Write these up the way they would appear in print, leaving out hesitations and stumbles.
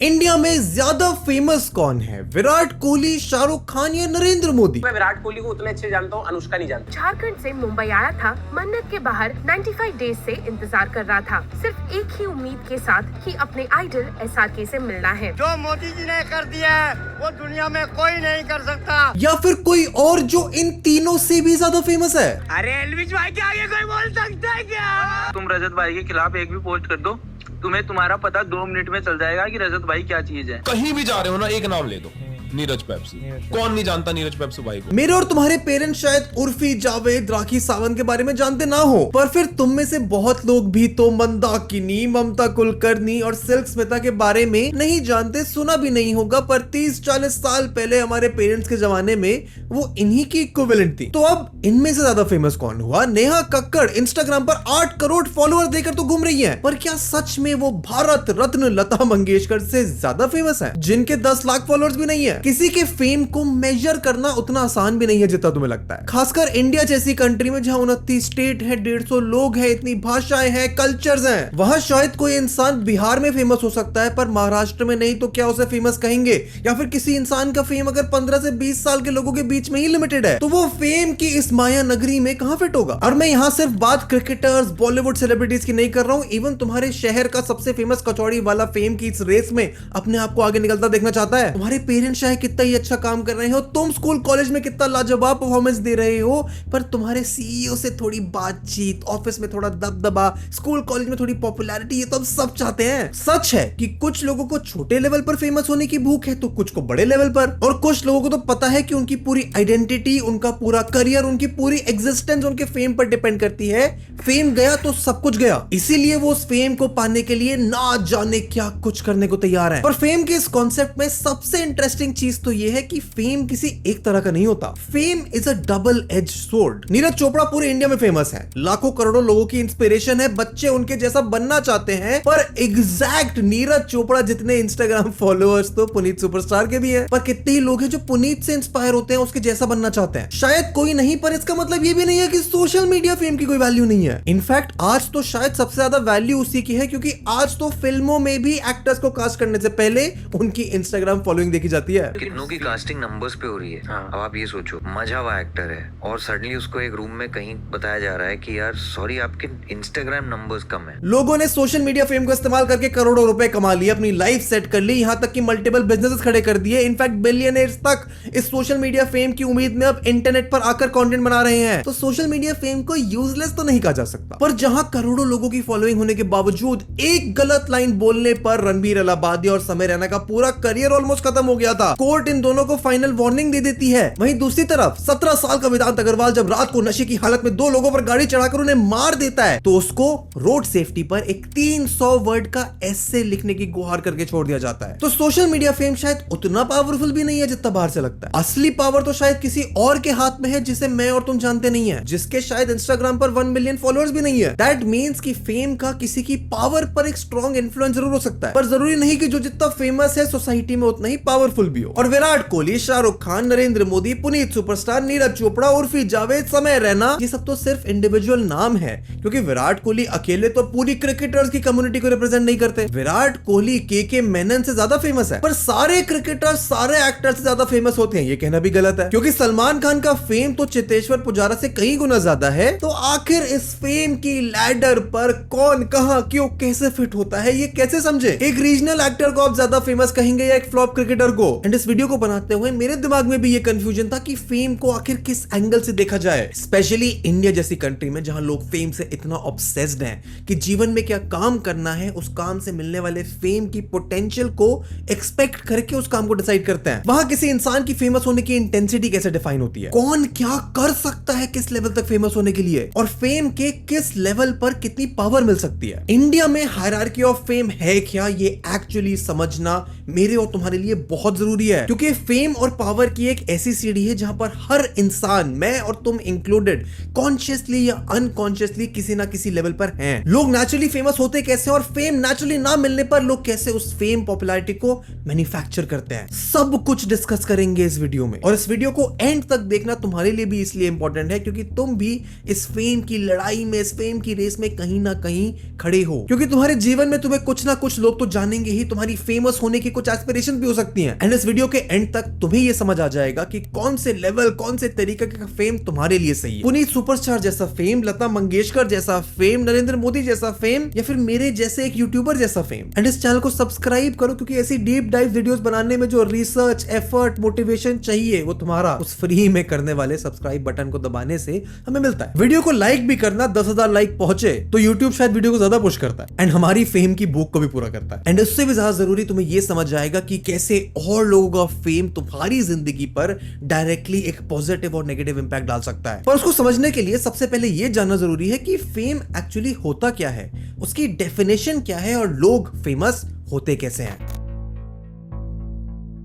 India में ज्यादा famous कौन है, विराट कोहली, शाहरुख खान या नरेंद्र मोदी? मैं विराट कोहली को उतने अच्छे जानता हूँ, अनुष्का नहीं जानता। झारखंड से मुंबई आया था, मन्नत के बाहर 95 डेज से इंतजार कर रहा था, सिर्फ एक ही उम्मीद के साथ कि अपने आइडल SRK से मिलना है। जो मोदी जी ने कर दिया है वो दुनिया में कोई नहीं कर सकता। या फिर कोई और जो इन तीनों से भी ज्यादा फेमस है? अरे एलविश भाई के आगे कोई बोल सकता है क्या? तुम रजत भाई के खिलाफ एक भी पोस्ट कर दो, तुम्हें तुम्हारा पता 2 मिनट में चल जाएगा कि रजत भाई क्या चीज है। कहीं भी जा रहे हो ना, एक नाम ले दो, नीरज पेप्सी। कौन नहीं जानता नीरज पेप्सी भाई को? मेरे और तुम्हारे पेरेंट्स शायद उर्फी, जावेद, राखी सावंत के बारे में जानते ना हो, पर फिर तुम में से बहुत लोग भी तो मंदाकिनी, ममता कुलकर्णी और सिल्क स्मिता के बारे में नहीं जानते, सुना भी नहीं होगा। पर 30-40 साल पहले हमारे पेरेंट्स के जमाने में वो इन्हीं की इक्विवेलेंट थी। तो अब इनमें से ज्यादा फेमस कौन हुआ? नेहा कक्कड़ इंस्टाग्राम पर 8 करोड़ फॉलोअर देकर तो घूम रही है, पर क्या सच में वो भारत रत्न लता मंगेशकर से ज्यादा फेमस है, जिनके 10 लाख फॉलोअर्स भी नहीं है? किसी के फेम को मेजर करना उतना आसान भी नहीं है जितना तुम्हें लगता है, खासकर इंडिया जैसी कंट्री में जहां 29 स्टेट है, 150 लोग हैं, इतनी भाषाएं हैं, कल्चर्स हैं। वहां शायद कोई इंसान बिहार में फेमस हो सकता है, पर महाराष्ट्र में नहीं, तो क्या उसे फेमस कहेंगे? या फिर किसी इंसान का फेम अगर 15 से 20 साल के लोगों के बीच में ही लिमिटेड है, तो वो फेम की इस माया नगरी में कहां फिट होगा? और मैं यहां सिर्फ बात क्रिकेटर्स, बॉलीवुड सेलिब्रिटीज की नहीं कर रहा हूं, इवन तुम्हारे शहर का सबसे फेमस कचौड़ी वाला फेम की इस रेस में अपने आप को आगे निकलता देखना चाहता है। तुम्हारे पेरेंट्स चाहे कितना ही अच्छा काम कर रहे हो, तुम स्कूल कॉलेज में कितना लाजवाब परफॉर्मेंस दे रहे हो, पर तुम्हारे CEO से थोड़ी बातचीत, ऑफिस में थोड़ा दबदबा, स्कूल कॉलेज में थोड़ी पॉपुलैरिटी, ये तो हम सब चाहते हैं। सच है कि कुछ लोगों को छोटे लेवल पर फेमस होने की भूख है, तो कुछ को बड़े लेवल पर, और कुछ लोगों को तो पता है कि उनकी पूरी आइडेंटिटी, उनका पूरा करियर, उनकी पूरी एग्जिस्टेंस उनके फेम पर डिपेंड करती है। फेम गया तो सब कुछ गया, इसीलिए वो उस फेम को पाने के लिए ना जाने क्या कुछ करने को तैयार है। पर फेम के इस कॉन्सेप्ट में सबसे इंटरेस्टिंग चीज तो यह है कि फेम किसी एक तरह का नहीं होता। Fame is a double edge sword. Neeraj Chopra पूरे इंडिया में फेमस है, लाखों करोड़ों लोगों की इंस्पिरेशन है, बच्चे उनके जैसा बनना चाहते हैं, पर एग्जैक्ट नीरज चोपड़ा जितने इंस्टाग्राम फॉलोअर्स तो पुनीत सुपरस्टार के भी हैं। पर कितने ही लोग हैं जो पुनीत से इंस्पायर होते हैं, उसके जैसा बनना चाहते हैं? शायद कोई नहीं, पर इसका मतलब ये भी नहीं है कि सोशल मीडिया फेम की कोई वैल्यू नहीं है। इनफैक्ट आज तो शायद सबसे ज्यादा वैल्यू उसी की है, क्योंकि आज तो फिल्मों में भी एक्टर्स को कास्ट करने से पहले उनकी इंस्टाग्राम फॉलोइंग देखी जाती है। कितनों की कास्टिंग नंबर्स पे हो रही है। अब आप ये सोचो, मजा हुआ एक्टर है और सडनली उसको एक रूम में कहीं बताया जा रहा है कि यार सॉरी आपके इंस्टाग्राम नंबर्स कम है। लोगों ने सोशल मीडिया फेम को इस्तेमाल करके करोड़ों रुपए कमा लिए, अपनी लाइफ सेट कर ली, यहां तक कि मल्टीपल बिजनेसेस खड़े कर दिए। इनफैक्ट बिलियनर्स तक इस सोशल मीडिया फेम की उम्मीद में अब इंटरनेट पर आकर कंटेंट बना रहे हैं। तो सोशल मीडिया फेम को यूजलेस तो नहीं कहा जा सकता, पर जहां करोड़ों लोगों की फॉलोइंग होने के बावजूद एक गलत लाइन बोलने पर रणबीर अलाहाबादी और समय रैना का पूरा करियर ऑलमोस्ट खत्म हो गया था। कोर्ट इन दोनों को फाइनल वार्निंग दे देती है। वहीं दूसरी तरफ 17 साल का वेदांत अग्रवाल जब रात को नशे की हालत में 2 लोगों पर गाड़ी चढ़ाकर उन्हें मार देता है, तो उसको रोड सेफ्टी पर एक 300 वर्ड का एस्से लिखने की गुहार करके छोड़ दिया जाता है। तो सोशल मीडिया फेम शायद उतना पावरफुल भी नहीं है जितना बाहर से लगता है। असली पावर तो शायद किसी और के हाथ में है, जिसे मैं और तुम जानते नहीं है, जिसके शायद इंस्टाग्राम पर 1 मिलियन फॉलोअर्स भी नहीं है। दैट मीन्स कि फेम का किसी की पावर पर एक स्ट्रॉन्ग इन्फ्लुएंस जरूर हो सकता है, पर जरूरी नहीं कि जो जितना फेमस है सोसाइटी में उतना ही पावरफुल भी हो। और विराट कोहली, शाहरुख खान, नरेंद्र मोदी, पुनीत सुपरस्टार, नीरज चोपड़ा, उर्फी, जावेद, समय रैना, ये सब तो सिर्फ इंडिविजुअल नाम है, क्योंकि विराट कोहली अकेले तो पूरी क्रिकेटर्स की कम्युनिटी को रिप्रेजेंट नहीं करते। विराट कोहली के मेनन से ज्यादा फेमस है, पर सारे क्रिकेटर्स, सारे एक्टर्स से ज्यादा फेमस होते हैं, ये कहना भी गलत है, क्योंकि सलमान खान का फेम तो चेतेश्वर पुजारा से कई गुना ज्यादा है। तो आखिर इस फेम की लैडर पर कौन, कहां, क्यों, कैसे फिट होता है, ये कैसे समझे? एक रीजनल एक्टर को आप ज्यादा फेमस कहेंगे या एक फ्लॉप क्रिकेटर को? एंड इस वीडियो को बनाते हुए मेरे दिमाग में भी ये कंफ्यूजन था कि फेम को आखिर किस एंगल से देखा जाए, स्पेशली इंडिया जैसी कंट्री में जहां लोग फेम से इतना ऑब्सेस्ड हैं कि जीवन में क्या काम करना है, उस काम से मिलने वाले फेम की पोटेंशियल को एक्सपेक्ट करके उस काम को डिसाइड करते हैं। वहां किसी इंसान की फेमस होने की इंटेंसिटी कैसे डिफाइन होती है, कौन क्या कर सकता है किस लेवल तक फेमस होने के लिए, और फेम के किस लेवल पर कितनी पावर मिल सकती है। इंडिया में हायरार्की ऑफ फेम है क्या, ये एक्चुअली समझना मेरे और तुम्हारे लिए बहुत जरूरी जरूरी है, क्योंकि फेम और पावर की एक ऐसी सीढ़ी है जहां पर हर इंसान, मैं और तुम इंक्लूडेड, कॉन्शियसली या अनकॉन्शियसली किसी ना किसी लेवल पर हैं। लोग नेचुरली फेमस होते कैसे और फेम नेचुरली ना मिलने पर लोग कैसे उस फेम पॉपुलैरिटी को मैन्युफैक्चर करते हैं, सब कुछ डिस्कस करेंगे इस वीडियो में। और इस वीडियो को एंड तक देखना तुम्हारे लिए भी इसलिए इंपॉर्टेंट है क्योंकि तुम भी इस फेम की लड़ाई में, इस फेम की रेस में कहीं ना कहीं खड़े हो, क्योंकि तुम्हारे जीवन में तुम्हें कुछ ना कुछ लोग तो जानेंगे ही, तुम्हारी फेमस होने की कुछ एस्पिरेशन भी हो सकती हैं। एंड इस वीडियो के एंड तक तुम्हें यह समझ आ जाएगा कि कौन से लेवल, कौन से तरीके का फेम तुम्हारे लिए सही है। पुनीत सुपरस्टार जैसा फेम, लता मंगेशकर जैसा फेम, नरेंद्र मोदी जैसा फेम, या फिर मेरे जैसे एक यूट्यूबर जैसा फेम। एंड इस चैनल को सब्सक्राइब करो क्योंकि ऐसी डीप डाइव वीडियोस बनाने में जो रिसर्च, एफर्ट, मोटिवेशन चाहिए वो तुम्हारा उस फ्री में करने वाले सब्सक्राइब बटन को दबाने से हमें मिलता है। वीडियो को लाइक भी करना, 10,000 लाइक पहुंचे तो यूट्यूब शायद वीडियो को ज्यादा पुश करता है एंड हमारी फेम की भूख को भी पूरा करता है। एंड उससे भी ज्यादा जरूरी तुम्हें यह समझ जाएगा कि कैसे और लोगों का फेम तुम्हारी जिंदगी पर डायरेक्टली एक पॉजिटिव और नेगेटिव इंपैक्ट डाल सकता है। पर उसको समझने के लिए सबसे पहले यह जानना जरूरी है कि फेम एक्चुअली होता क्या है, उसकी डेफिनेशन क्या है और लोग फेमस होते कैसे हैं।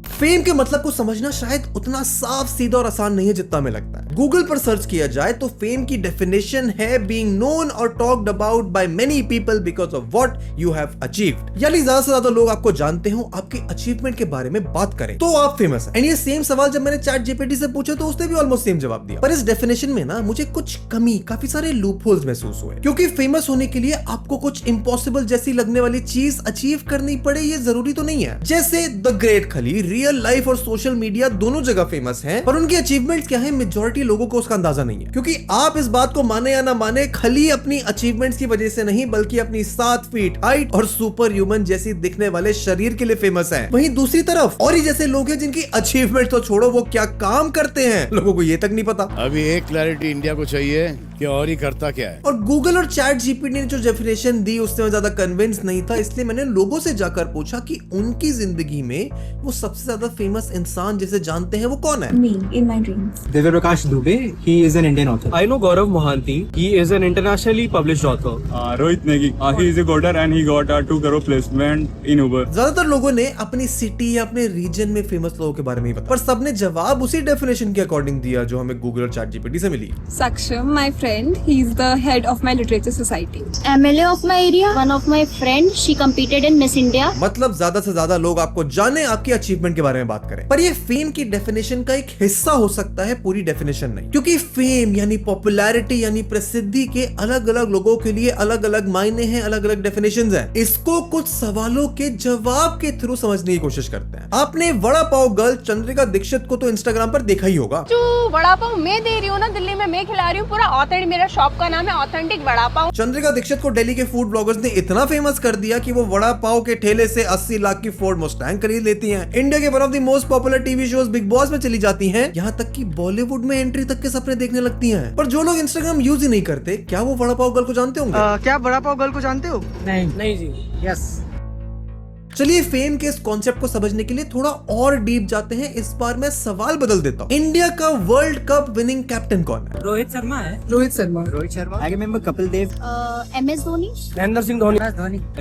फेम के मतलब को समझना शायद उतना साफ, सीधा और आसान नहीं है जितना हमें लगता है। गूगल पर सर्च किया जाए तो फेम की डेफिनेशन है बीइंग नोन और talked about by many people because of what you have achieved. यानी ज्यादा से ज्यादा लोग आपको जानते हो, आपके अचीवमेंट के बारे में बात करें तो आप फेमस हैं। एंड ये सेम सवाल जब मैंने चैट जीपीटी से पूछा तो उसने भी ऑलमोस्ट सेम जवाब दिया। पर इस डेफिनेशन में ना मुझे कुछ कमी, काफी सारे लूपहोल्स महसूस हुए, क्योंकि फेमस होने के लिए आपको कुछ इम्पॉसिबल जैसी लगने वाली चीज अचीव करनी पड़े ये जरूरी तो नहीं है। जैसे द ग्रेट खली रियल लाइफ और सोशल मीडिया दोनों जगह फेमस हैं, पर उनकी अचीवमेंट्स क्या है मेजॉरिटी लोगों को उसका अंदाजा नहीं है। क्योंकि आप इस बात को माने या ना माने, खली अपनी अचीवमेंट्स की वजह से नहीं बल्कि अपनी 7 फीट हाइट और सुपर ह्यूमन जैसी दिखने वाले शरीर के लिए फेमस है। वहीं दूसरी तरफ और ही जैसे लोग हैं जिनकी अचीवमेंट तो छोड़ो, वो क्या काम करते हैं लोगों को ये तक नहीं पता। अभी एक क्लैरिटी इंडिया को चाहिए कि और ही करता क्या है। और गूगल और चैट जीपीटी ने जो डेफिनेशन दी उससे मैं ज्यादा कन्विंस नहीं था, इसलिए मैंने लोगों से जाकर पूछा कि उनकी जिंदगी में वो सबसे ज्यादा फेमस इंसान जिसे जानते हैं वो कौन है। Me in my dreams. Divya Prakash Dubey, he is an Indian author. I know Gaurav Mohanty, he is an internationally published author. Rohit Negi, he is a coder and he got a 2 crore placement in Uber. ज्यादातर लोगों ने अपनी city या अपने reason में famous लोगों के बारे में ही बताया, पर सबने जवाब उसी डेफिनेशन के अकॉर्डिंग दिया जो हमें गूगल और चैट जीपीटी से मिली। Saksham, my friend, he is the head of my literature society. MLA of my area, one of my friend, she competed in Miss India. मतलब ज्यादा से ज्यादा लोग आपको जाने, आपकी अचीवमेंट के बारे में बात करें। पर ये फेम की डेफिनेशन का एक हिस्सा हो सकता है, पूरी डेफिनेशन नहीं, क्योंकि फेम यानी पॉपुलैरिटी यानी प्रसिद्धि के अलग अलग लोगों के लिए अलग अलग मायने हैं, अलग अलग डेफिनेशंस हैं। इसको कुछ सवालों के जवाब के थ्रू समझने की कोशिश करते हैं। आपने वड़ा पाव गर्ल चंद्रिका दीक्षित को तो इंस्टाग्राम पर देखा ही होगा। जो वड़ा पाव मैं दे रही हूँ ना, दिल्ली में मैं खिला रही हूँ, पूरा ऑथेंटिक, मेरा शॉप का नाम है ऑथेंटिक वड़ा पाव। चंद्रिका दीक्षित को दिल्ली के फूड ब्लॉगर्स ने इतना फेमस कर दिया कि वो वड़ा पाव के ठेले से 80 लाख की फोर्ड मुस्टैंग खरीद लेती हैं। इंडिया के one of the most popular TV shows big boss में चली जाती हैं, यहाँ तक कि बॉलीवुड में एंट्री तक के सपने देखने लगती हैं। पर जो लोग इंस्टाग्राम यूज ही नहीं करते, क्या वो वड़ा पाव गर्ल को जानते होंगे? क्या वड़ा पाव गर्ल को जानते हो? नहीं जी। यस। चलिए फेम के इस कॉन्सेप्ट को समझने के लिए थोड़ा और डीप जाते हैं। इस बार मैं सवाल बदल देता हूँ। इंडिया का वर्ल्ड कप विनिंग कैप्टन कौन है? रोहित शर्मा है। Rohit Sharma. I remember Kapil Dev, MS Dhoni, Mahendra Singh Dhoni,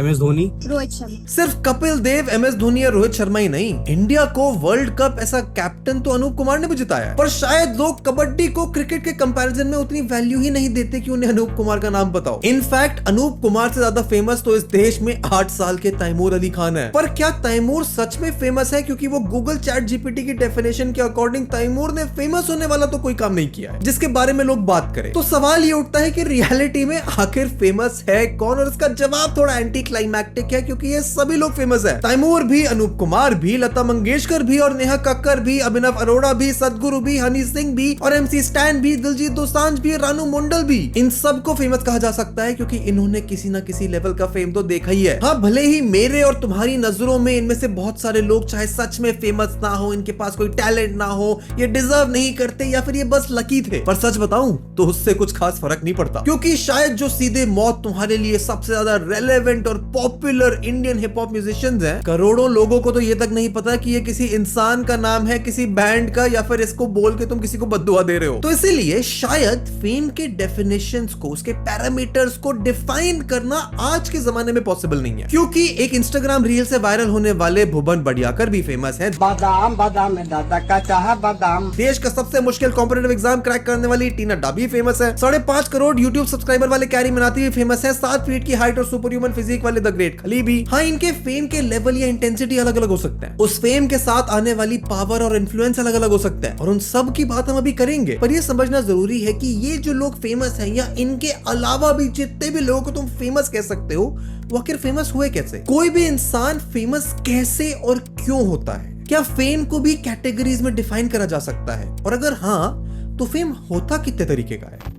MS Dhoni. Rohit Sharma. सिर्फ कपिल देव, MS धोनी या रोहित शर्मा ही नहीं, इंडिया को वर्ल्ड कप ऐसा कैप्टन तो अनूप कुमार ने भी जिताया है। पर शायद लोग कबड्डी को क्रिकेट के कंपैरिजन में उतनी वैल्यू ही नहीं देते कि उन्हें अनूप कुमार का नाम पता हो। इनफैक्ट अनूप कुमार से ज्यादा फेमस तो इस देश में 8 साल के तैमूर अली खान है। पर क्या तैमूर सच में फेमस है? क्योंकि वो गूगल चैट जीपीटी की डेफिनेशन के अकॉर्डिंग तैमूर ने फेमस होने वाला तो कोई काम नहीं किया है जिसके बारे में लोग बात करें। तो सवाल ये उठता है कि रियलिटी में आखिर फेमस है कौन? और इसका जवाब थोड़ा एंटी क्लाइमैक्टिक है क्योंकि ये सभी लोग फेमस है। तैमूर भी, अनूप कुमार भी, लता मंगेशकर भी और नेहा कक्कर भी, अभिनव अरोड़ा भी, सदगुरु भी, हनी सिंह भी और MC स्टैन भी, दिलजीत दोसांझ भी, रानू मंडल भी। इन सबको फेमस कहा जा सकता है क्योंकि इन्होंने किसी ना किसी लेवल का फेम तो देखा ही है। हाँ, भले ही मेरे और तुम्हारी नजरों में इनमें से बहुत सारे लोग चाहे सच में फेमस ना हो, इनके पास कोई टैलेंट ना हो, ये डिजर्व नहीं करते या फिर ये बस लकी थे, पर सच बताऊं तो उससे कुछ खास फर्क नहीं पड़ता। क्योंकि शायद जो सीधे मौत तुम्हारे लिए सबसे ज्यादा रेलेवेंट और popular Indian hip hop musicians हैं, करोड़ों लोगों को तो ये तक नहीं पता कि ये किसी इंसान का नाम है, किसी बैंड का, या फिर इसको बोल के तुम किसी को बद्दुआ दे रहे हो। तो इसीलिए शायद फेम के डेफिनेशंस को, उसके पैरामीटर्स को डिफाइन करना आज के जमाने में पॉसिबल नहीं है। क्योंकि एक इंस्टाग्राम रील रील से वायरल होने वाले भुवन बड़ियाकर भी फेमस हैं। बादाम बादाम में दादा का चाह बादाम। देश का सबसे मुश्किल कॉम्पिटिटिव एग्जाम क्रैक करने वाली टीना डाबी फेमस है। 5.5 करोड़ यूट्यूब सब्सक्राइबर वाले कैरी मिनाती भी फेमस है। 7 फीट की हाइट और सुपर ह्यूमन फिजिक वाले द ग्रेट खली भी। हाँ, इनके फेम के लेवल या इंटेंसिटी अलग अलग हो सकते हैं। उस फेम के साथ आने वाली पावर और इन्फ्लुएंस अलग अलग हो सकता है और उन सब की बात हम अभी करेंगे। पर यह समझना जरूरी है कि ये जो लोग फेमस हैं या इनके अलावा भी जितने भी लोगों को तुम फेमस कह सकते हो, वो आखिर फेमस हुए कैसे? कोई भी इंसान फेमस कैसे और क्यों होता है? क्या फेम को भी कैटेगरीज में डिफाइन करा जा सकता है? और अगर हाँ, तो फेम होता कितने तरीके का है?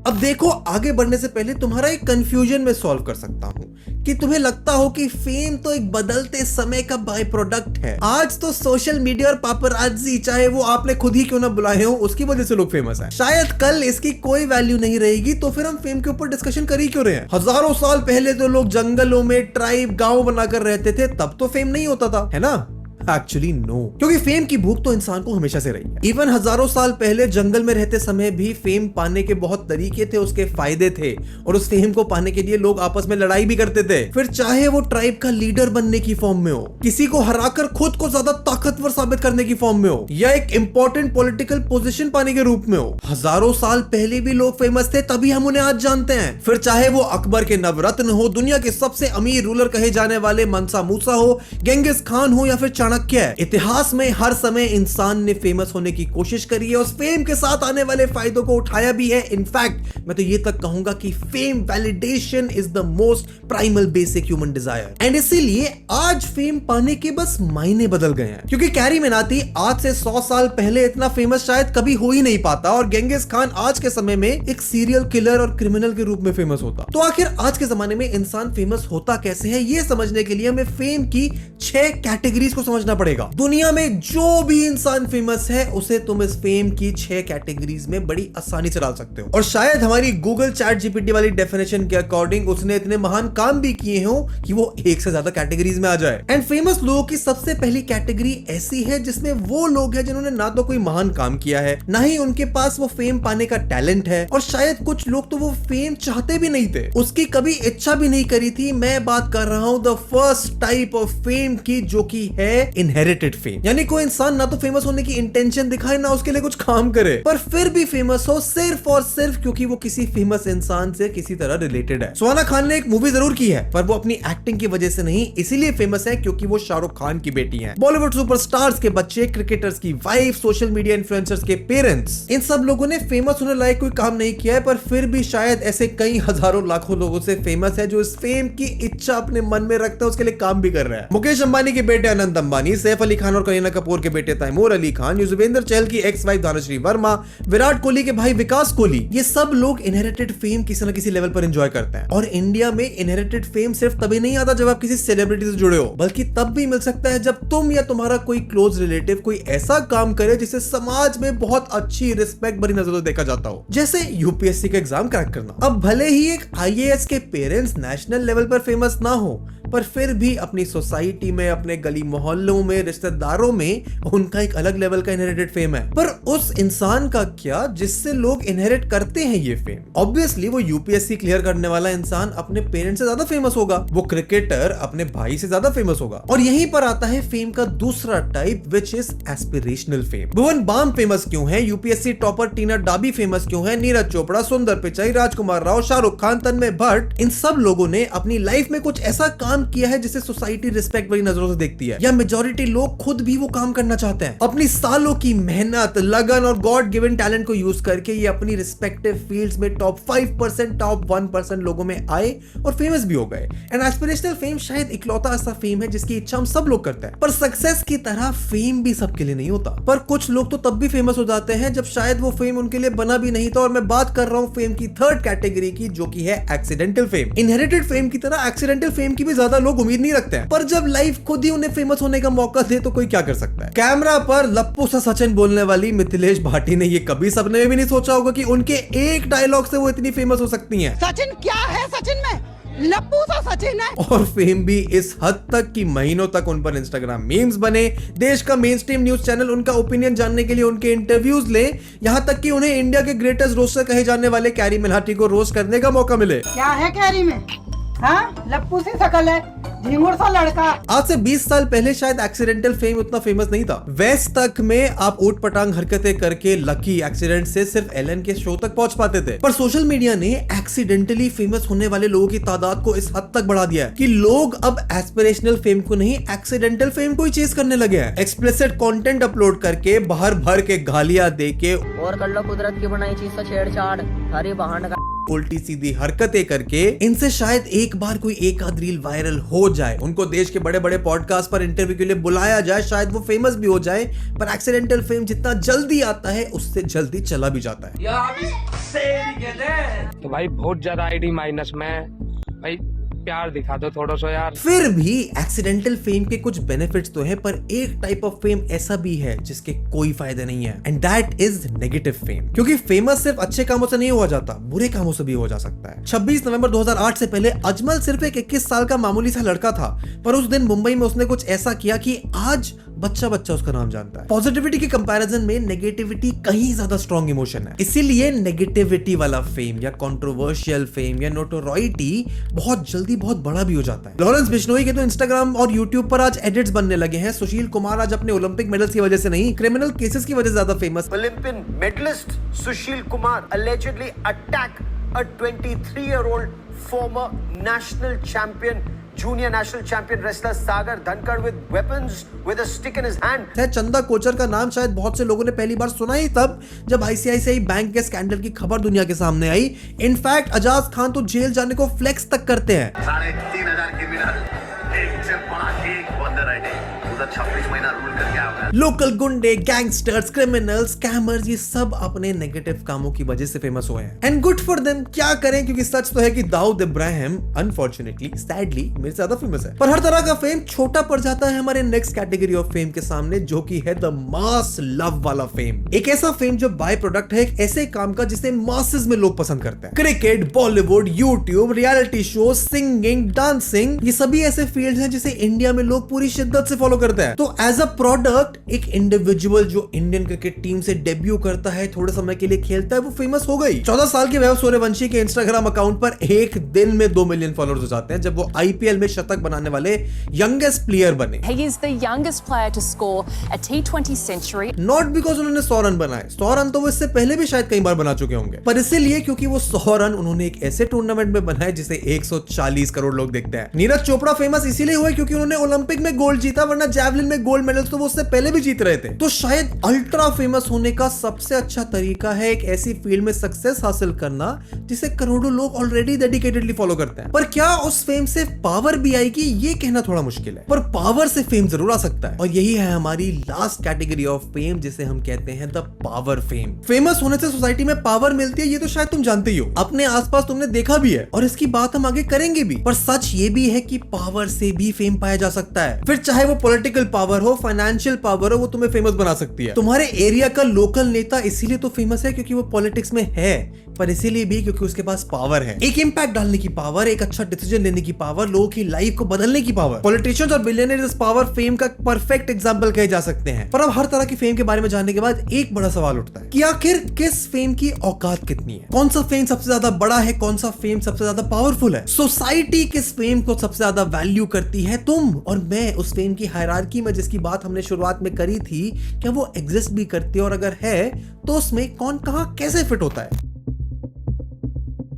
अब देखो, आगे बढ़ने से पहले तुम्हारा एक कंफ्यूजन में सॉल्व कर सकता हूं कि तुम्हें लगता हो कि फेम तो एक बदलते समय का बाय प्रोडक्ट है। आज तो सोशल मीडिया और पापराजी, चाहे वो आपने खुद ही क्यों ना बुलाए हो, उसकी वजह से लोग फेमस हैं। शायद कल इसकी कोई वैल्यू नहीं रहेगी, तो फिर हम फेम के ऊपर डिस्कशन कर ही क्यों रहे हैं? हजारों साल पहले तो लोग जंगलों में ट्राइब गांव बनाकर रहते थे, तब तो फेम नहीं होता था, है ना? एक्चुअली नो, क्योंकि फेम की भूख तो इंसान को हमेशा से रही है। इवन हजारों साल पहले जंगल में रहते समय भी फेम पाने के बहुत तरीके थे, उसके फायदे थे और उस फेम को पाने के लिए लोग आपस में लड़ाई भी करते थे। फिर चाहे वो ट्राइब का लीडर बनने की फॉर्म में हो, किसी को हराकर खुद को ज्यादा ताकतवर साबित करने की फॉर्म में हो, या एक इंपॉर्टेंट पॉलिटिकल पोजीशन पाने के रूप में हो, हजारों साल पहले भी लोग फेमस थे, तभी हम उन्हें आज जानते हैं। फिर चाहे वो अकबर के नवरत्न हो, दुनिया के सबसे अमीर रूलर कहे जाने वाले मनसा मूसा हो, गेंगिस खान हो या फिर चाणक्य, इतिहास में हर समय इंसान ने फेमस होने की कोशिश करी है, उस फेम के साथ आने वाले फायदों को उठाया भी है। इनफैक्ट मैं तो ये तक कहूंगा कि fame validation is the most primal basic human desire, and इसीलिए आज फेम पाने के बस मायने बदल गए हैं। क्योंकि कैरी मिनाती आज से 100 साल पहले इतना फेमस शायद कभी हो ही नहीं पाता, और गेंगिस खान आज के समय में एक सीरियल किलर और क्रिमिनल के रूप में फेमस होता। तो आखिर आज के जमाने में इंसान फेमस होता कैसे है, ये समझने के लिए हमें फेम की 6 कैटेगरीज को समझना पड़ेगा। दुनिया में जो भी इंसान फेमस है, उसे तुम इस फेम की 6 कैटेगरीज में बड़ी आसानी से डाल सकते हो। और शायद हमारी गूगल चैट जीपीटी वाली डेफिनेशन के अकॉर्डिंग उसने इतने महान काम भी किए हो कि वो 1 से ज्यादा कैटेगरीज में आ जाए। एंड फेमस लोगों की सबसे पहली कैटेगरी ऐसी है जिसमें वो लोग हैं जिन्होंने ना तो कोई महान काम किया है, ना ही उनके पास वो फेम पाने का टैलेंट है, और शायद कुछ लोग तो वो फेम चाहते भी नहीं थे, उसकी कभी इच्छा भी नहीं करी थी। मैं बात कर रहा हूं the first type of fame की, जो कि है इनहेरिटेड फेम। यानी कोई इंसान ना तो फेमस होने की इंटेंशन दिखाए, ना उसके लिए कुछ काम करे, पर फिर भी फेमस हो सिर्फ और सिर्फ क्योंकि वो किसी फेमस इंसान से किसी तरह रिलेटेड है। सुहाना खान ने एक मूवी जरूर की है, पर वो अपनी एक्टिंग की वजह से नहीं, इसीलिए फेमस है क्योंकि वो शाहरुख खान की बेटी है। बॉलीवुड सुपरस्टार्स के बच्चे, क्रिकेटर्स की वाइफ, सोशल मीडिया इन्फ्लुएंसर्स के पेरेंट्स, इन सब लोगों ने फेमस होने लायक कोई काम नहीं किया है, पर फिर भी शायद ऐसे कई हजारों लाखों लोगों से फेमस है जो इस फेम की इच्छा अपने मन में रखते हैं, उसके लिए काम भी कर रहे हैं। मुकेश अंबानी के बेटे अनंत अंबानी, सैफ अली खान और करीना कपूर के बेटे तैमूर अली खान, युजवेंद्र चहल की एक्स वाइफ धानुश्री वर्मा, विराट कोहली के भाई विकास कोहली, ये सब लोग इनहेरिटेड फेम किसी न किसी लेवल पर एंजॉय करते हैं। और इंडिया में इनहेरिटेड फेम सिर्फ तभी नहीं आता जब आप किसी सेलिब्रिटी से जुड़े हो, बल्कि तब भी मिल सकता है जब तुम या तुम्हारा कोई क्लोज रिलेटिव कोई ऐसा काम करे जिसे समाज में बहुत अच्छी रिस्पेक्ट भरी नजरों से देखा जाता हो, जैसे यूपीएससी का एग्जाम क्रैक करना। अब भले ही एक आईएएस के पेरेंट्स नेशनल लेवल पर फेमस ना हो, पर फिर भी अपनी सोसाइटी में, अपने गली मोहल्लों में, रिश्तेदारों में उनका एक अलग लेवल का इनहेरिटेड फेम है। पर उस इंसान का क्या जिससे लोग इनहेरिट करते हैं ये फेम? ऑब्वियसली वो यूपीएससी क्लियर करने वाला इंसान अपने पेरेंट्स से ज्यादा फेमस होगा, वो क्रिकेटर अपने भाई से ज्यादा फेमस होगा। और यहीं पर आता है फेम का दूसरा type, which is aspirational fame. Bhuvan Bam famous क्यों है? UPSC topper Tina Dabi famous क्यों है? नीरज चोपड़ा, सुंदर पिचाई, राजकुमार राव, शाहरुख खान, तन्मय भट्ट, इन सब लोगों ने अपनी लाइफ में कुछ ऐसा काम किया है जिसे सोसाइटी रिस्पेक्ट वाली नजरों से देखती है, या मेजॉरिटी लोग खुद भी वो काम करना चाहते हैं। अपनी सालों की मेहनत, लगन और गॉड गिवन टैलेंट को यूज करके ये अपनी रिस्पेक्टिव फील्ड्स में टॉप 5%, टॉप 1% लोगों में आए और फेमस भी हो गए। एंड एस्पिरेशनल फेम शायद इकलौता ऐसा फेम है जिसकी इच्छा हम सब लोग करते हैं। पर सक्सेस की तरह फेम भी सबके लिए नहीं होता, पर कुछ लोग तो तब भी फेमस हो जाते हैं जब शायद वो फेम उनके लिए बना भी नहीं था। और मैं बात कर रहा हूं फेम की थर्ड कैटेगरी की, जो की है एक्सीडेंटल फेम। इनहेरिटेड फेम की तरह एक्सीडेंटल फेम की भी ज्यादा लोग उम्मीद नहीं रखते हैं, पर जब लाइफ खुद ही उन्हें फेमस होने का मौका दे तो कोई क्या कर सकता है। कैमरा पर लप्पू सा सचिन बोलने वाली मिथिलेश भाटी ने ये कभी सपने में भी नहीं सोचा होगा कि उनके एक डायलॉग से वो इतनी फेमस हो सकती हैं। सचिन क्या है? सचिन में लप्पू सा सचिन है। और फेम भी इस हद तक कि महीनों तक उन पर इंस्टाग्राम मीम्स बने, देश का मेन स्ट्रीम न्यूज चैनल उनका ओपिनियन जानने के लिए उनके इंटरव्यूज ले, यहाँ तक कि उन्हें इंडिया के ग्रेटेस्ट रोस्टर कहे जाने वाले कैरी मिनाटी को रोस्ट करने का मौका मिले। क्या है कैरी में? हाँ लप्पू सी शकल है, झिंगुर सा लड़का। आज से 20 साल पहले शायद एक्सीडेंटल फेम उतना फेमस नहीं था। वेस्ट तक में आप ऊट पटांग हरकतें करके लकी एक्सीडेंट से सिर्फ एलन के शो तक पहुंच पाते थे, पर सोशल मीडिया ने एक्सीडेंटली फेमस होने वाले लोगों की तादाद को इस हद तक बढ़ा दिया है कि लोग अब एस्पिरेशनल फेम को नहीं, एक्सीडेंटल फेम को ही चेस करने लगे हैं। एक्सप्लिसिट कंटेंट अपलोड करके, बाहर भर के गालियां देके और कर लो कुदरत की बनाई चीज से छेड़छाड़, हरी बहान का उल्टी सीधी हरकतें करके इनसे शायद एक बार कोई एक आध रील वायरल हो जाए, उनको देश के बड़े बड़े पॉडकास्ट पर इंटरव्यू के लिए बुलाया जाए, शायद वो फेमस भी हो जाए। पर एक्सीडेंटल फेम जितना जल्दी आता है उससे जल्दी चला भी जाता है। तो भाई बहुत ज्यादा आईडी माइनस में भाई, प्यार दिखा दो थोड़ा सा यार। फिर भी एक्सीडेंटल फेम के कुछ बेनिफिट्स तो है, पर एक टाइप ऑफ फेम ऐसा भी है जिसके कोई फायदे नहीं है, and that is negative fame. क्योंकि फेमस सिर्फ अच्छे कामों से नहीं हुआ जाता, बुरे कामों से भी हो जा सकता है। 26 नवंबर 2008 से पहले अजमल सिर्फ एक 21 साल का मामूली सा लड़का था, पर उस दिन मुंबई में उसने कुछ ऐसा किया कि आज बच्चा बच्चा उसका नाम जानता है। पॉजिटिविटी के कंपैरिजन में नेगेटिविटी कहीं ज्यादा स्ट्रॉन्ग इमोशन है, इसीलिए नेगेटिविटी वाला फेम या कंट्रोवर्शियल फेम या नोटोरॉयटी बहुत जल्दी बहुत बड़ा भी हो जाता है। लॉरेंस बिश्नोई के तो इंस्टाग्राम और यूट्यूब पर आज एडिट्स बनने लगे हैं। सुशील कुमार आज अपने ओलंपिक मेडल्स की वजह से नहीं, क्रिमिनल केसेस की वजह से ज्यादा famous. Olympian medallist Sushil Kumar allegedly attacked a 23-year-old former national champion, junior national champion wrestler Sagar Dhankar with weapons with a stick in his hand. Chanda Kochhar का नाम शायद बहुत से लोगों ने पहली बार सुना ही तब जब आईसीआईसीआई बैंक के स्कैंडल की खबर दुनिया के सामने आई। इनफैक्ट अजाज खान तो जेल जाने को फ्लेक्स तक करते हैं। 3,500 क्रिमिनल, एक से बड़ा एक बंदर है, उधर 26 महीना रूल करके आया। लोकल गुंडे, गैंगस्टर्स, क्रिमिनल्स, स्कैमर्स, ये सब अपने नेगेटिव कामों की वजह से फेमस हुए हैं, एंड गुड फॉर देम। क्या करें, क्योंकि सच तो है कि दाऊद इब्राहिम अनफॉर्चुनेटली सैडली मेरे से ज्यादा फेमस है। पर हर तरह का फेम छोटा पड़ जाता है हमारे नेक्स्ट कैटेगरी ऑफ फेम के सामने, जो कि है द मास लव वाला फेम। एक ऐसा फेम जो बाय प्रोडक्ट है एक ऐसे काम का जिसे मासेस में लोग पसंद करते हैं। Cricket, Bollywood, YouTube, reality show, singing, dancing, ये सभी ऐसे फील्ड हैं जिसे इंडिया में लोग पूरी शिद्दत से फॉलो करते हैं। तो एज अ प्रोडक्ट एक इंडिविजुअल जो इंडियन क्रिकेट टीम से डेब्यू करता है, थोड़े समय के लिए खेलता है, वो फेमस हो गई। 14 साल के वैभव सूर्यवंशी के इंस्टाग्राम अकाउंट पर एक दिन में 2 मिलियन फॉलोअर्स हो जाते हैं जब वो आईपीएल में शतक बनाने वाले यंगेस्ट प्लेयर बने। He is the youngest player to score a T20 century. Not because उन्होंने 100 रन बनाए, 100 रन तो वो इससे पहले भी शायद कई बार बना चुके होंगे, पर इसीलिए क्योंकि वो 100 रन उन्होंने एक ऐसे टूर्नामेंट में बनाए जिसे 140 करोड़ लोग देखते हैं। नीरज चोपड़ा फेमस इसीलिए हुए क्योंकि उन्होंने ओलंपिक में गोल्ड जीता, वरना जैवलिन में गोल्ड मेडल्स तो वो उससे पहले भी जीत रहे थे। तो शायद अल्ट्रा फेमस होने का सबसे अच्छा तरीका है एक ऐसी फील्ड में सक्सेस हासिल करना जिसे करोड़ों लोग ऑलरेडी डेडिकेटेडली फॉलो करते हैं। पर क्या उस फेम से पावर भी आएगी, ये कहना थोड़ा मुश्किल है, पर पावर से फेम जरूर आ सकता है। और यही है हमारी लास्ट कैटेगरी ऑफ फेम, जिसे हम कहते हैं द पावर फेम। फेमस होने से सोसाइटी में पावर मिलती है, ये तो शायद तुम जानते ही हो, अपने आसपास तुमने देखा भी है, और इसकी बात हम आगे करेंगे भी। पर सच ये भी है कि पावर से भी फेम पाया जा सकता है, फिर चाहे वो पॉलिटिकल पावर हो, फाइनेंशियल पावर हो, वो तुम्हें फेमस बना सकती है। तुम्हारे एरिया का लोकल नेता इसीलिए तो फेमस है क्योंकि वो पॉलिटिक्स में है, पर इसीलिए भी क्योंकि उसके पास पावर है, एक इंपैक्ट डालने की पावर, एक अच्छा डिसीजन लेने की पावर, लोगों की लाइफ को बदलने की पावर। पॉलिटिशियंस और बिलियनियर्स इस पावर फेम का परफेक्ट एग्जांपल कहे जा सकते हैं। पर अब हर तरह की फेम के बारे में जानने के बाद एक बड़ा सवाल उठता है कि आखिर किस फेम की औकात कितनी है, कौन सा फेम सबसे ज्यादा बड़ा है, कौन सा फेम सबसे ज्यादा पावरफुल है, सोसाइटी किस फेम को सबसे ज्यादा वैल्यू करती है। तुम और मैं उस फेम की हायरार्की में जिसकी बात हमने शुरुआत में करी थी, क्या वो एग्जिस्ट भी करती है, और अगर है तो उसमें कौन कहां कैसे फिट होता है।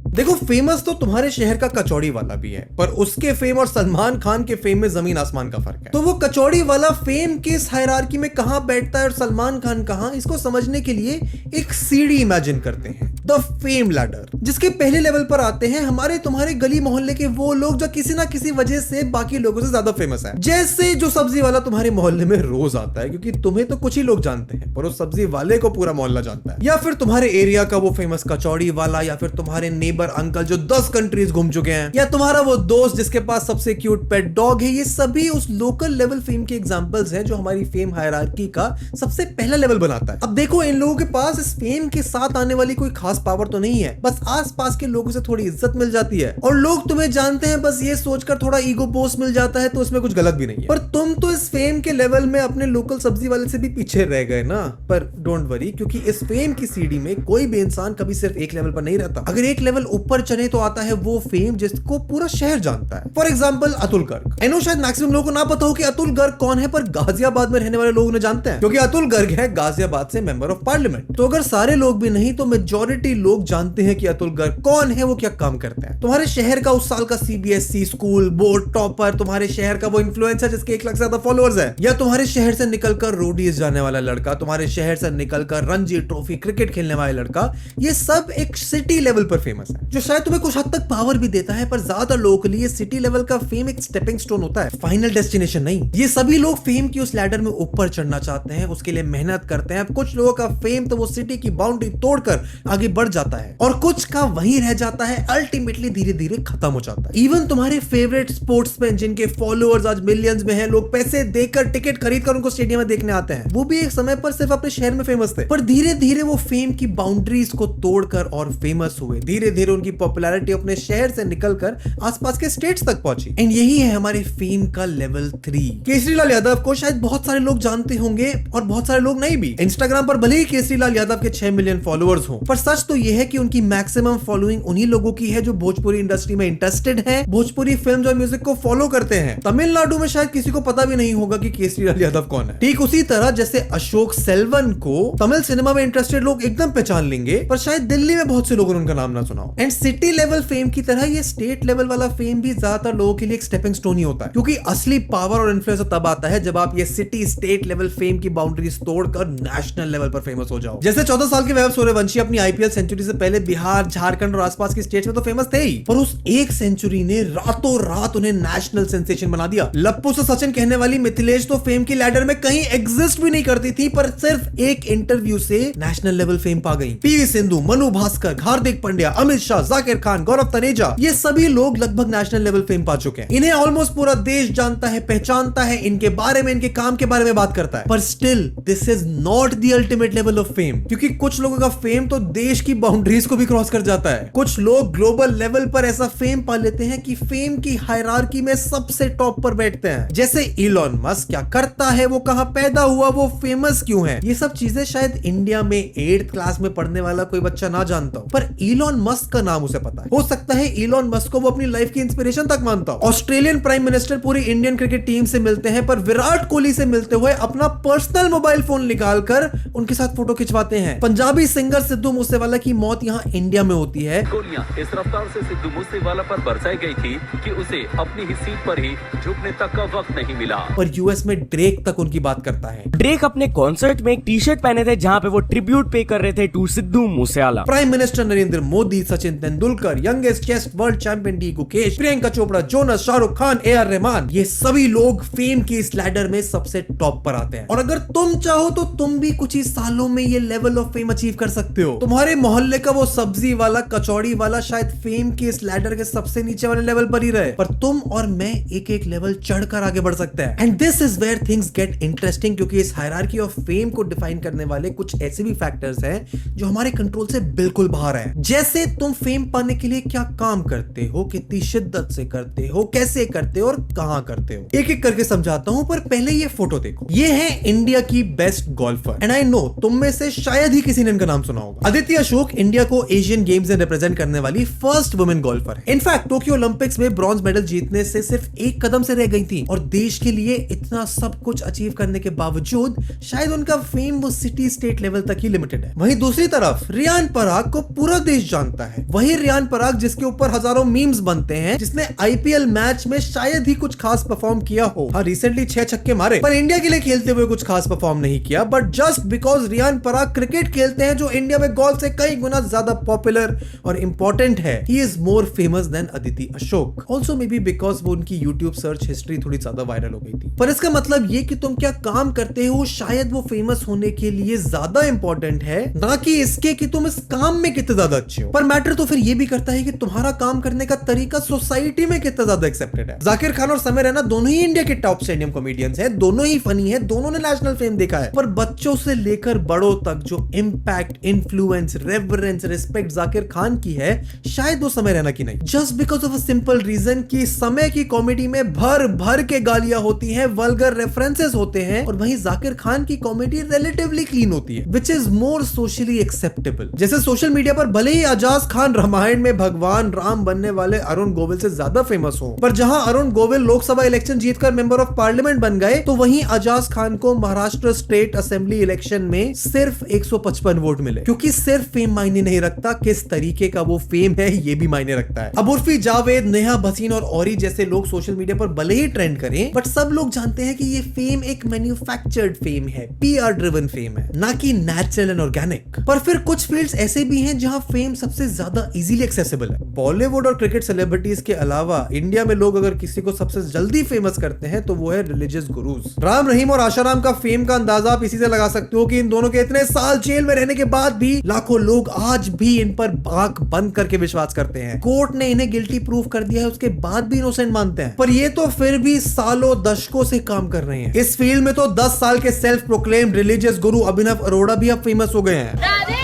देखो, फेमस तो तुम्हारे शहर का कचौड़ी वाला भी है, पर उसके फेम और सलमान खान के फेम में जमीन आसमान का फर्क है। तो वो कचौड़ी वाला फेम के इस हायरार्की में कहां बैठता है और सलमान खान कहां, इसको समझने के लिए एक सीढ़ी इमेजिन करते हैं, द फेम लैडर, जिसके पहले लेवल पर आते हैं हमारे तुम्हारे गली मोहल्ले के वो लोग जो किसी ना किसी वजह से बाकी लोगों से ज्यादा फेमस है। जैसे जो सब्जी वाला तुम्हारे मोहल्ले में रोज आता है, क्योंकि तुम्हें तो कुछ ही लोग जानते हैं, पर उस सब्जी वाले को पूरा मोहल्ला जानता है। या फिर तुम्हारे एरिया का वो फेमस कचौड़ी वाला, या फिर तुम्हारे नेबर अंकल जो 10 कंट्रीज घूम चुके हैं, या तुम्हारा वो दोस्त जिसके पास सबसे क्यूट पेट डॉग है। ये सभी उस लोकल लेवल फेम के एग्जांपल्स हैं जो हमारी फेम हायरार्की का सबसे पहला लेवल बनाता है। अब देखो, इन लोगों के पास इस फेम के साथ आने वाली कोई खास पावर तो नहीं है, बस आसपास के लोगों से थोड़ी इज्जत मिल जाती है, और लोग तुम्हें जानते हैं बस ये सोचकर थोड़ा ईगो बोस्ट मिल जाता है, तो उसमें कुछ गलत भी नहीं है। पर तुम तो इस फेम के लेवल में अपने लोकल सब्जी वाले से भी पीछे रह गए ना। पर डोंट वरी, क्योंकि इस फेम की सीढ़ी में कोई भी इंसान कभी सिर्फ एक लेवल पर नहीं रहता। अगर एक लेवल ऊपर चढ़े तो आता है वो फेम जिसको पूरा शहर जानता है। For example Atul Garg. I know शायद मैक्सिमम लोगों को ना पता हो कि अतुल गर्ग कौन है, पर गाजियाबाद में रहने वाले लोग उन्हें जानते हैं क्योंकि अतुल गर्ग है गाजियाबाद से मेंबर ऑफ पार्लियामेंट। तो अगर सारे लोग भी नहीं तो मेजॉरिटी लोग जानते हैं कि अतुल गर्ग कौन है, वो क्या काम करते हैं। तुम्हारे शहर का उस साल का CBSE स्कूल बोर्ड टॉपर, तुम्हारे शहर का वो इन्फ्लुएंसर जिसके 1 लाख से ज्यादा फॉलोअर्स है, या तुम्हारे शहर से निकलकर रोडीज जाने वाला लड़का, तुम्हारे शहर से निकलकर रणजी ट्रॉफी क्रिकेट खेलने वाला लड़का, ये सब एक सिटी लेवल पर फेमस है, जो शायद तुम्हें कुछ हद तक पावर भी देता है, पर ज्यादातर लोगों के लिए सिटी लेवल का फेम एक स्टेपिंग स्टोन होता है, फाइनल डेस्टिनेशन नहीं। ये सभी लोग फेम की उस लैडर में ऊपर चढ़ना चाहते हैं, उसके लिए मेहनत करते हैं। कुछ लोगों का फेम तो वो सिटी की बाउंड्री तोड़कर आगे बढ़ जाता है और कुछ का वहीं रह जाता है, अल्टीमेटली धीरे धीरे खत्म हो जाता है। इवन तुम्हारे फेवरेट स्पोर्ट्समैन जिनके फॉलोअर्स आज मिलियंस में हैं, लोग पैसे देकर टिकट खरीदकर उनको स्टेडियम में देखने आते हैं, वो भी एक समय पर सिर्फ अपने शहर में फेमस थे, पर धीरे धीरे वो फेम की बाउंड्रीज को तोड़कर और फेमस हुए। धीरे धीरे उनकी पॉपुलैरिटी अपने शहर से निकलकर आसपास के स्टेट्स तक पहुंची। एंड यही है हमारे फेम का लेवल 3। केसरीलाल यादव को शायद बहुत सारे लोग जानते होंगे और बहुत सारे लोग नहीं भी। इंस्टाग्राम पर भले ही केसरीलाल यादव के 6 मिलियन फॉलोअर्स हो, पर सच तो यह है कि उनकी मैक्सिमम फॉलोइंग उन्हीं लोगों की है जो भोजपुरी इंडस्ट्री में इंटरेस्टेड है, भोजपुरी फिल्म और म्यूजिक को फॉलो करते हैं। तमिलनाडु में शायद किसी को पता भी नहीं होगा कि केसरीलाल यादव कौन है। ठीक उसी तरह जैसे अशोक सेल्वन को तमिल सिनेमा में इंटरेस्टेड लोग एकदम पहचान लेंगे, पर शायद दिल्ली में बहुत से लोगों ने उनका नाम ना सुना हो। एंड सिटी लेवल फेम की तरह ये स्टेट लेवल वाला फेम भी ज्यादातर लोगों के लिए एक स्टेपिंग स्टोन ही होता है, क्योंकि असली पावर और इन्फ्लुएंस तब आता है जब आप ये सिटी स्टेट लेवल फेम की बाउंड्रीज तोड़कर नेशनल लेवल पर फेमस हो जाओ। जैसे 14 साल के वैभव सूर्यवंशी अपनी IPL सेंचुरी से पहले बिहार, झारखंड और आसपास की स्टेट्स में तो फेमस थे ही, पर उस एक सेंचुरी ने रातों रात उन्हें नेशनल सेंसेशन बना दिया। लप्पू से सचिन कहने वाली मिथिलेश तो फेम की लैडर में कहीं एग्जिस्ट भी नहीं करती थी, पर सिर्फ एक इंटरव्यू से नेशनल लेवल फेम पा गई। PV सिंधु, मनु भास्कर, हार्दिक पांड्या, अमित शाह, जाकिर खान, गौरव तनेजा, ये सभी लोग लगभग नेशनल लेवल फेम पा चुके हैं। इन्हें ऑलमोस्ट पूरा देश जानता है, पहचानता है, इनके बारे में, इनके काम के बारे में बात करता है। पर still this is not the ultimate level of fame, क्योंकि कुछ लोगों का फेम तो देश की बाउंड्रीज को भी क्रॉस कर जाता है। कुछ लोग ग्लोबल लेवल पर ऐसा फेम पा लेते हैं कि फेम की हायरार्की में सबसे टॉप पर बैठते हैं। जैसे इलॉन मस्क क्या करता है, वो कहां पैदा हुआ, वो फेमस क्यों है, ये सब चीजें शायद इंडिया में 8th क्लास में पढ़ने वाला कोई बच्चा ना जानता हो, पर इलॉन मस्क का नाम उसे पता है। हो सकता है इलॉन मस्क को वो अपनी लाइफ की इंस्पिरेशन तक मानता हो। ऑस्ट्रेलियन प्राइम मिनिस्टर पूरी इंडियन क्रिकेट टीम से मिलते हैं, पर विराट कोहली से मिलते हुए अपना पर्सनल मोबाइल फोन निकालकर उनके साथ फोटो खिंचवाते हैं। पंजाबी सिंगर सिद्धू मूसेवाला की मौत यहाँ इंडिया में होती है। गोलियां इस रफ्तार से सिद्धू मूसेवाला पर बरसाई गई थी कि उसे अपनी ही सीट पर ही झुकने तक का वक्त नहीं मिला। और यूएस में ड्रेक तक उनकी बात करता है। ड्रेक अपने कॉन्सर्ट में एक टी-शर्ट पहने थे जहाँ पे वो ट्रिब्यूट पे कर रहे थे to Sidhu Moosewala. Prime minister Narendra Modi, Sachin Tendulkar, youngest chess world champion D Gukesh, Priyanka Chopra, Jonas, Shahrukh Khan, AR Rahman, ये सभी लोग फेम की इस लैडर में सबसे टॉप पर आते हैं। और अगर तुम चाहो तो तुम भी कुछ ही सालों में ये लेवल ऑफ फेम अचीव कर सकते हो। तुम्हारे मोहल्ले का वो सब्जी वाला, कचौड़ी वाला शायद फेम की इस लैडर के सबसे नीचे वाले लेवल पर ही रहे, पर तुम और मैं एक एक लेवल चढ़कर आगे बढ़ सकते हैं। And this is where things get interesting, क्योंकि इस हायरार्की ऑफ फेम को डिफाइन करने वाले कुछ ऐसे भी फैक्टर्स हैं जो हमारे कंट्रोल से बिल्कुल बाहर है। जैसे तुम फेम पाने के लिए क्या काम करते हो, कितनी शिद्दत से करते हो, कैसे करते हो और कहां करते हो, एक एक करके समझाता हूं। पर पहले ये फोटो देखो, ये है इंडिया की best golfer, and I know तुम में से शायद ही किसी ने इनका नाम सुना होगा। अदिति अशोक इंडिया को एशियन गेम्स में रिप्रेजेंट करने वाली फर्स्ट वुमेन गोल्फर है। इनफैक्ट टोक्यो ओलंपिक्स में ब्रॉन्ज मेडल जीतने से सिर्फ एक कदम से रह गई थी, और देश के लिए इतना सब कुछ अचीव करने के बावजूद शायद उनका फेम वो सिटी स्टेट लेवल तक ही लिमिटेड है। वहीं दूसरी तरफ रियान पराग को पूरा देश जानता है। वही रियान पराग जिसके ऊपर हजारों मीम्स बनते हैं, जिसने IPL मैच में शायद ही कुछ खास परफॉर्म किया हो। हाँ, रिसेंटली 6 छक्के मारे, पर इंडिया के लिए खेलते हुए कुछ खास परफॉर्म नहीं किया। But just because Riyan Parag cricket खेलते हैं जो इंडिया में गोल्फ से कई गुना ज्यादा पॉपुलर और इंपॉर्टेंट है, he is more famous than Aditi Ashok. Also may be because वो उनकी यूट्यूब सर्च हिस्ट्री थोड़ी ज्यादा वायरल हो गई थी। पर इसका मतलब ये कि तुम क्या काम करते हो शायद वो फेमस होने के लिए ज्यादा इंपॉर्टेंट है, ना कि इसके कि तुम इस काम में कितने ज्यादा अच्छे हो। पर मैटर तो फिर ये भी करता है कि तुम्हारा काम करने का तरीका सोसाइटी में कितना ज्यादा एक्सेप्टेड है। जाकिर खान और समय रैना दोनों ही इंडिया के टॉप स्टेडियम कॉमेडियंस हैं, दोनों ही फनी हैं, दोनों ने नेशनल फेम देखा है। पर बच्चों से लेकर बड़ों तक जो impact, influence, reverence, respect Zakir Khan की है, शायद वो समय रैना की नहीं। Just because of a simple reason कि समय की कॉमेडी में भर भर के गालियां होती हैं, वल्गर रेफरेंसेस होते हैं, और वहीं जाकिर खान की कॉमेडी रिलेटिवली क्लीन होती है, which is more socially acceptable. जैसे सोशल मीडिया पर भले ही आजाज खान इंसान रामायण में भगवान राम बनने वाले अरुण गोविल से ज्यादा फेमस हो। पर जहां अरुण गोविल लोकसभा इलेक्शन जीतकर मेंबर ऑफ पार्लियामेंट बन गए, तो वहीं अजाज खान को महाराष्ट्र स्टेट असेंबली इलेक्शन में सिर्फ 155 वोट मिले। क्योंकि सिर्फ फेम मायने नहीं रखता, किस तरीके का वो फेम है ये भी मायने रखता है। अब उर्फी जावेद, नेहा भसीन और औरी जैसे लोग सोशल मीडिया पर भले ही ट्रेंड करें, बट सब लोग जानते हैं कि ये फेम एक मैन्युफैक्चर्ड फेम है, PR ड्रिवन फेम है, ना कि नेचुरल एंड ऑर्गेनिक। पर फिर कुछ फील्ड्स ऐसे भी हैं जहां फेम सबसे ज्यादा इजीली एक्सेसिबल है। बॉलीवुड और क्रिकेट सेलिब्रिटीज के अलावा इंडिया में लोग अगर किसी को सबसे जल्दी फेमस करते हैं तो वो है रिलीजियस गुरुज। राम रहीम और आशाराम का फेम का अंदाजा आप इसी से लगा सकते हो कि इन दोनों के इतने साल जेल में रहने के बाद भी लाखों लोग आज भी इन पर आंख बंद करके विश्वास करते हैं। कोर्ट ने इन्हें गिल्टी प्रूफ कर दिया है, उसके बाद भी इनोसेंट मानते हैं। पर ये तो फिर भी सालों दशकों से काम कर रहे हैं। इस फील्ड में तो 10 साल के सेल्फ प्रोक्लेम्ड रिलीजियस गुरु अभिनव अरोड़ा भी अब फेमस हो गए हैं।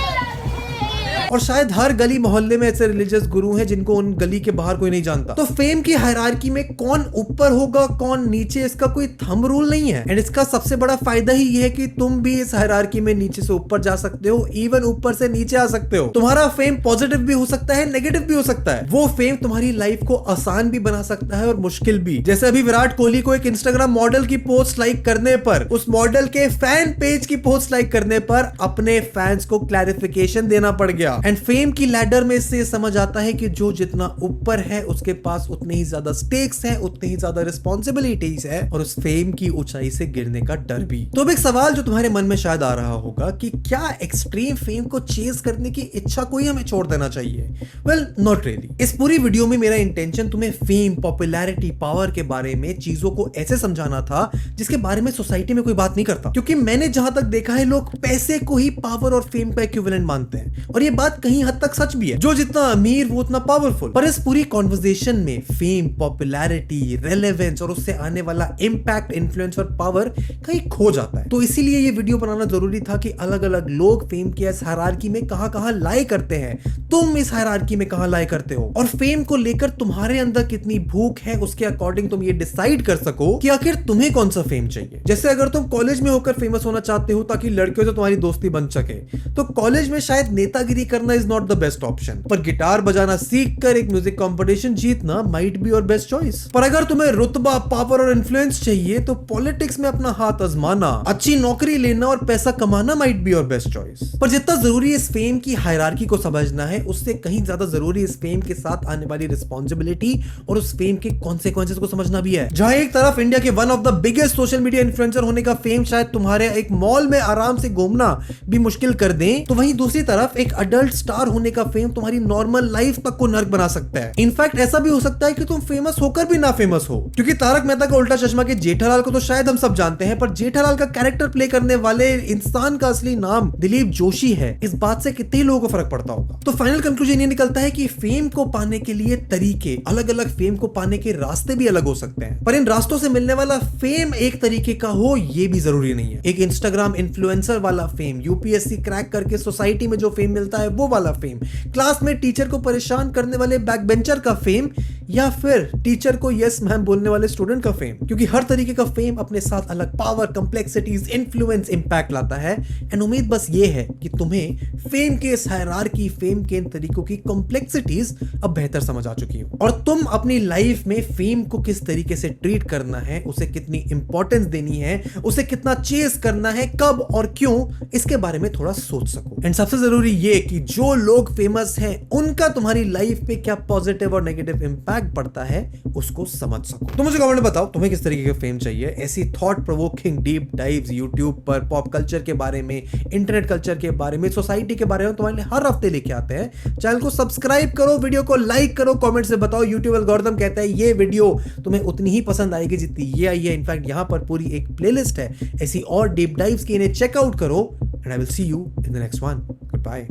और शायद हर गली मोहल्ले में ऐसे रिलीजियस गुरु हैं जिनको उन गली के बाहर कोई नहीं जानता। तो फेम की हायरार्की में कौन ऊपर होगा कौन नीचे, इसका कोई थंब रूल नहीं है। एंड इसका सबसे बड़ा फायदा ही ये है कि तुम भी इस हायरार्की में नीचे से ऊपर जा सकते हो, इवन ऊपर से नीचे आ सकते हो। तुम्हारा फेम पॉजिटिव भी हो सकता है, नेगेटिव भी हो सकता है। वो फेम तुम्हारी लाइफ को आसान भी बना सकता है और मुश्किल भी। जैसे अभी विराट कोहली को एक इंस्टाग्राम मॉडल की पोस्ट लाइक करने पर, उस मॉडल के फैन पेज की पोस्ट लाइक करने पर अपने फैंस को क्लैरिफिकेशन देना पड़ गया। एंड फेम की लैडर में से समझ आता है कि जो जितना ऊपर है उसके पास उतने ही ज्यादा स्टेक्स हैं, उतनी ही ज्यादा रिस्पॉन्सिबिलिटीज है और उस फेम की ऊंचाई से गिरने का डर भी। तो अब एक सवाल जो तुम्हारे मन में शायद आ रहा होगा कि क्या एक्सट्रीम फेम को चेज करने की इच्छा को ही हमें छोड़ देना चाहिए? Well, not really. इस पूरी वीडियो में मेरा इंटेंशन तुम्हें फेम, पॉपुलैरिटी, पावर के बारे में चीजों को ऐसे समझाना था जिसके बारे में सोसाइटी में कोई बात नहीं करता। क्योंकि मैंने जहां तक देखा है लोग पैसे को ही पावर और फेम का इक्विवेलेंट मानते हैं और ये बात कहीं हद तक सच भी है। जो जितना अमीर वो उतना पावरफुल। पर इस पूरी कॉन्वर्सेशन में फेम, पॉपुलैरिटी, रेलेवेंस और उससे आने वाला इंपैक्ट, इन्फ्लुएंस और पावर कहीं खो जाता है। तो इसीलिए ये वीडियो बनाना जरूरी था कि अलग अलग लोग फेम की इस हायरार्की में कहां लाई करते हैं, तुम इस हायरार्की में कहां लाई करते हो और फेम को लेकर तुम्हारे अंदर कितनी भूख है उसके अकॉर्डिंग तुम ये डिसाइड कर सको कि आखिर तुम्हें कौन सा फेम चाहिए। जैसे अगर तुम कॉलेज में होकर फेमस होना चाहते हो ताकि लड़कियों से तुम्हारी दोस्ती बन सके, तो कॉलेज में शायद नेतागिरी करना is not the best option. पर गिटार बजाना सीखकर एक म्यूजिक कंपटीशन जीतना might be your best choice. पर अगर तुम्हें रुतबा, पावर और इन्फ्लुएंस चाहिए तो पॉलिटिक्स में अपना हाथ आजमाना, अच्छी नौकरी लेना और पैसा कमाना might be your best choice. पर जितना जरूरी इस फेम की हायरार्की को समझना है, उससे कहीं ज्यादा जरूरी इस फेम के साथ आने वाली रिस्पॉन्सिबिलिटी और उस फेम के कॉन्सिक्वेंसेस को समझना भी है। जहां एक तरफ इंडिया के one of the biggest social media influencer होने का फेम शायद तुम्हारे एक मॉल में आराम से घूमना भी मुश्किल कर दें, तो वहीं दूसरी तरफ एक अडल्ट स्टार होने का फेम तुम्हारी नॉर्मल लाइफ तक को नर्क बना सकता है। इनफैक्ट ऐसा भी हो सकता है कि तुम फेमस होकर भी ना फेमस हो। क्योंकि तारक मेहता का उल्टा चश्मा के जेठालाल को तो शायद हम सब जानते हैं, पर जेठालाल का कैरेक्टर प्ले करने वाले इंसान का असली नाम दिलीप जोशी है। इस बात से कितने लोगों को फर्क पड़ता होगा। तो फाइनल कंक्लूजन ये निकलता है कि फेम को पाने के लिए तरीके अलग अलग, फेम को पाने के रास्ते भी अलग हो सकते हैं, पर इन रास्तों से मिलने वाला फेम एक तरीके का हो ये भी जरूरी नहीं है। एक इंस्टाग्राम इन्फ्लुएंसर वाला फेम, यूपीएससी क्रैक करके सोसाइटी में जो फेम मिलता है वो वाला फेम, क्लास में टीचर को परेशान करने वाले बैक बेंचर का फेम, या फिर टीचर को यस मैम बोलने वाले स्टूडेंट का फेम। क्योंकि हर तरीके का फेम अपने साथ अलग पावर, कॉम्प्लेक्सिटीज, इन्फ्लुएंस, इंपैक्ट लाता है। एंड उम्मीद बस ये है कि तुम्हें फेम के इस हायरार्की, फेम के इन तरीकों की कॉम्प्लेक्सिटीज अब बेहतर समझ आ चुकी हो और तुम अपनी लाइफ में फेम को किस तरीके से ट्रीट करना है, उसे कितनी इंपॉर्टेंस देनी है, उसे कितना चेस करना है, कब और क्यों, इसके बारे में थोड़ा सोच सको। एंड सबसे जरूरी ये कि जो लोग फेमस हैं उनका तुम्हारी लाइफ पे क्या पॉजिटिव और नेगेटिव इंपैक्ट पड़ता है उसको समझ सको। तो मुझे कमेंट में बताओ तुम्हें किस तरीके का फेम चाहिए। ऐसी thought provoking deep dives YouTube पर पॉप कल्चर के बारे में, इंटरनेट कल्चर के बारे में, सोसाइटी के बारे में तुम्हारे लिए हर हफ्ते लेके आते हैं। चैनल को सब्सक्राइब करो, वीडियो को लाइक करो, कमेंट से बताओ यूट्यूब एल्गोरिथम कहता है ये वीडियो तुम्हें उतनी ही पसंद आएगी जितनी ये आई है। इनफैक्ट यहां पर पूरी एक प्लेलिस्ट है ऐसी और डीप डाइव्स की, इन्हें चेकआउट करो। And I will see you in the next one. Good bye.